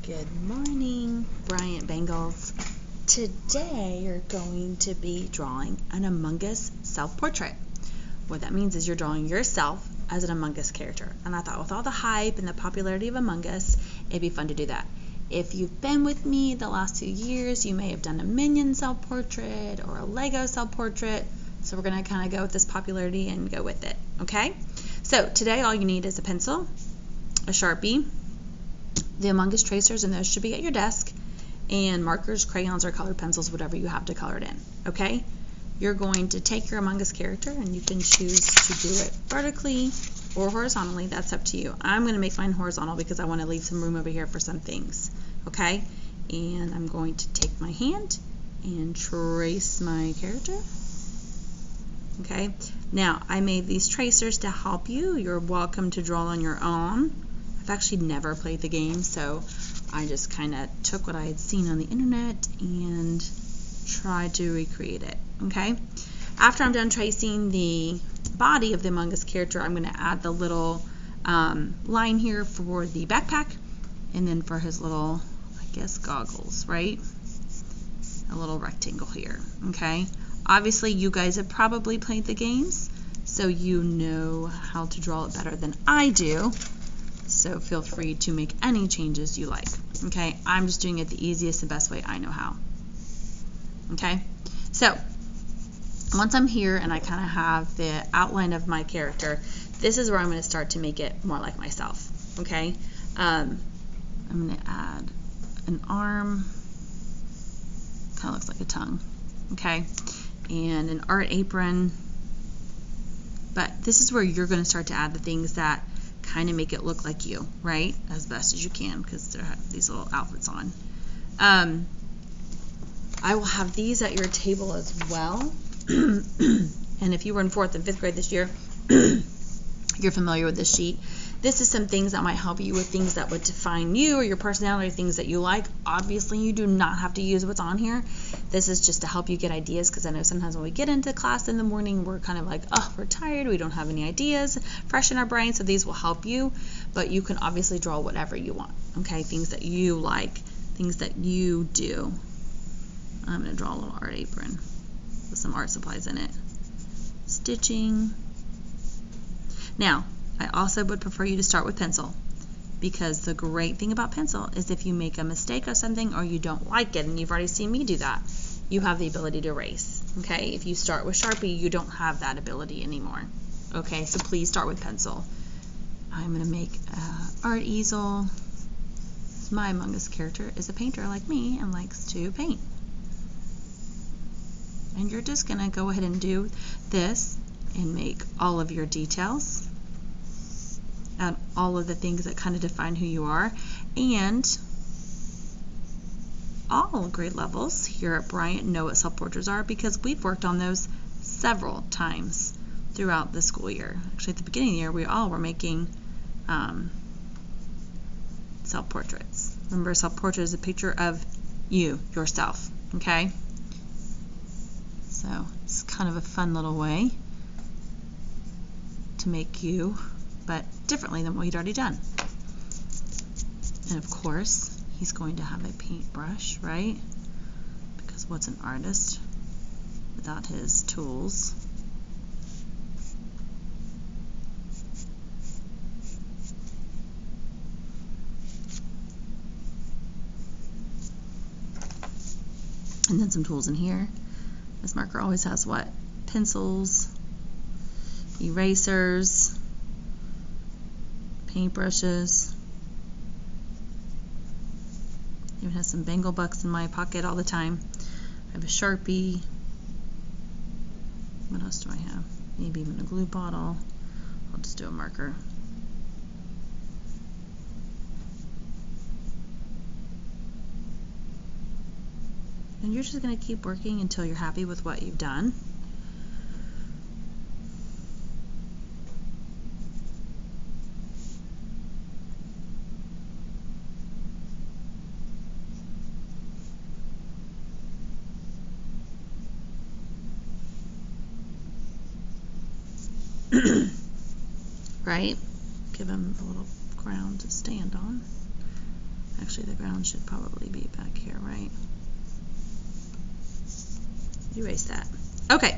Good morning, Bryant Bengals. Today you're going to be drawing an Amogus self-portrait. What that means is you're drawing yourself as an Amogus character. And I thought with all the hype and the popularity of Amogus, it'd be fun to do that. If you've been with me the last 2 years, you may have done a Minion self-portrait or a Lego self-portrait. So we're going to kind of go with this popularity and go with it, okay? So today all you need is a pencil, a Sharpie, the Amogus tracers, and those should be at your desk, and markers, crayons, or colored pencils, whatever you have to color it in, okay? You're going to take your Amogus character, and you can choose to do it vertically or horizontally. That's up to you. I'm going to make mine horizontal because I want to leave some room over here for some things, okay? And I'm going to take my hand and trace my character. Okay, now I made these tracers to help you. You're welcome to draw on your own. I've actually never played the game, so I just kind of took what I had seen on the internet and tried to recreate it. Okay, after I'm done tracing the body of the Amogus character, I'm going to add the little line here for the backpack, and then for his little, I guess, goggles, right? A little rectangle here. Okay. Obviously, you guys have probably played the games, so you know how to draw it better than I do. So feel free to make any changes you like. Okay, I'm just doing it the easiest and best way I know how. Okay, so once I'm here and I kind of have the outline of my character, this is where I'm going to start to make it more like myself. Okay, I'm going to add an arm, kind of looks like a tongue. Okay, and an art apron, but this is where you're going to start to add the things that kind of make it look like you, right, as best as you can, because they have these little outfits on. I will have these at your table as well. And if you were in 4th and 5th grade this year, you're familiar with this sheet. This is some things that might help you with things that would define you or your personality, things that you like. Obviously, you do not have to use what's on here. This is just to help you get ideas, because I know sometimes when we get into class in the morning, we're kind of like, oh, we're tired, we don't have any ideas fresh in our brain, so these will help you. But you can obviously draw whatever you want, okay? Things that you like, things that you do. I'm going to draw a little art apron with some art supplies in it. Stitching. Now, I also would prefer you to start with pencil, because the great thing about pencil is if you make a mistake of something or you don't like it, and you've already seen me do that, you have the ability to erase. Okay, if you start with Sharpie, you don't have that ability anymore. Okay, so please start with pencil. I'm going to make an art easel. My Amogus character is a painter like me and likes to paint. And you're just going to go ahead and do this and make all of your details and all of the things that kind of define who you are. And all grade levels here at Bryant know what self-portraits are, because we've worked on those several times throughout the school year. Actually, at the beginning of the year, we all were making self-portraits. Remember, self-portrait is a picture of you, yourself, okay? So it's kind of a fun little way to make you, but differently than what he'd already done. And of course, he's going to have a paintbrush, right? Because what's an artist without his tools? And then some tools in here. This marker always has what? Pencils, erasers, paintbrushes. Even has some Bengal bucks in my pocket all the time. I have a Sharpie. What else do I have? Maybe even a glue bottle. I'll just do a marker. And you're just going to keep working until you're happy with what you've done. Right? Give him a little ground to stand on. Actually, the ground should probably be back here, right? Erase that. Okay.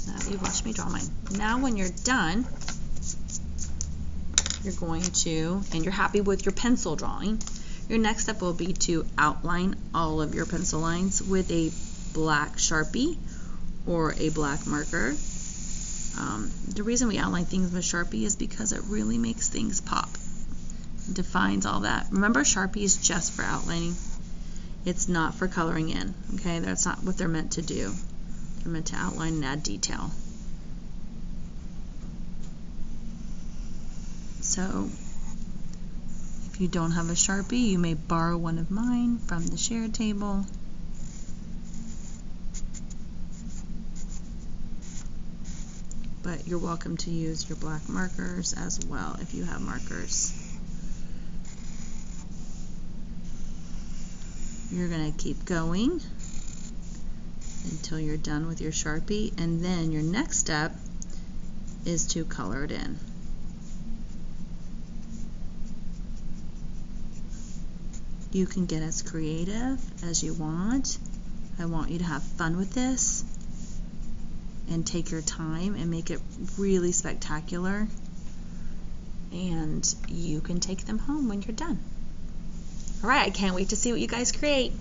Now you've watched me draw mine. Now when you're done, you're going to, and you're happy with your pencil drawing, your next step will be to outline all of your pencil lines with a black Sharpie or a black marker. The reason we outline things with Sharpie is because it really makes things pop. It defines all that. Remember, Sharpie is just for outlining. It's not for coloring in, okay? That's not what they're meant to do. They're meant to outline and add detail. So, if you don't have a Sharpie, you may borrow one of mine from the share table. But you're welcome to use your black markers as well if you have markers. You're going to keep going until you're done with your Sharpie, and then your next step is to color it in. You can get as creative as you want. I want you to have fun with this and take your time and make it really spectacular, and you can take them home when you're done. All right, I can't wait to see what you guys create.